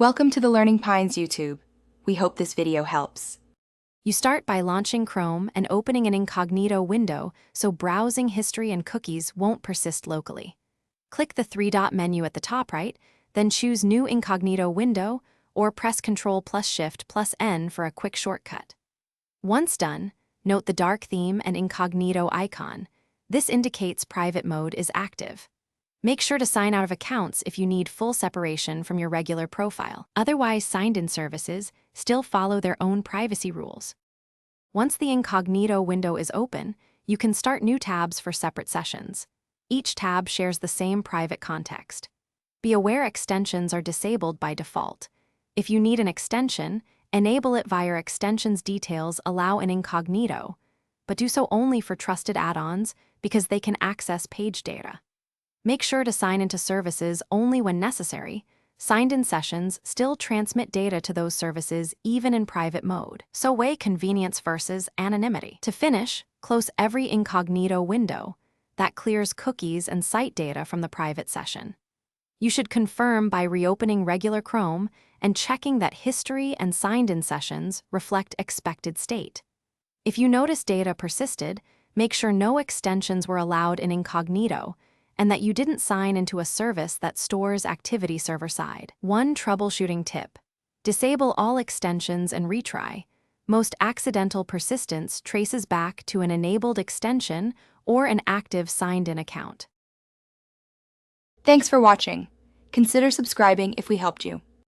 Welcome to the Learning Pines YouTube. We hope this video helps. You start by launching Chrome and opening an incognito window so browsing history and cookies won't persist locally. Click the three-dot menu at the top right, then choose New Incognito Window or press Ctrl+Shift+N for a quick shortcut. Once done, note the dark theme and incognito icon. This indicates private mode is active. Make sure to sign out of accounts if you need full separation from your regular profile. Otherwise, signed-in services still follow their own privacy rules. Once the incognito window is open, you can start new tabs for separate sessions. Each tab shares the same private context. Be aware extensions are disabled by default. If you need an extension, enable it via Extensions Details Allow an Incognito, but do so only for trusted add-ons because they can access page data. Make sure to sign into services only when necessary. Signed-in sessions still transmit data to those services even in private mode, so weigh convenience versus anonymity. To finish, close every incognito window. That clears cookies and site data from the private session. You should confirm by reopening regular Chrome and checking that history and signed-in sessions reflect expected state. If you notice data persisted, make sure no extensions were allowed in incognito and that you didn't sign into a service that stores activity server-side. One troubleshooting tip: disable all extensions and retry. Most accidental persistence traces back to an enabled extension or an active signed-in account. Thanks for watching. Consider subscribing if we helped you.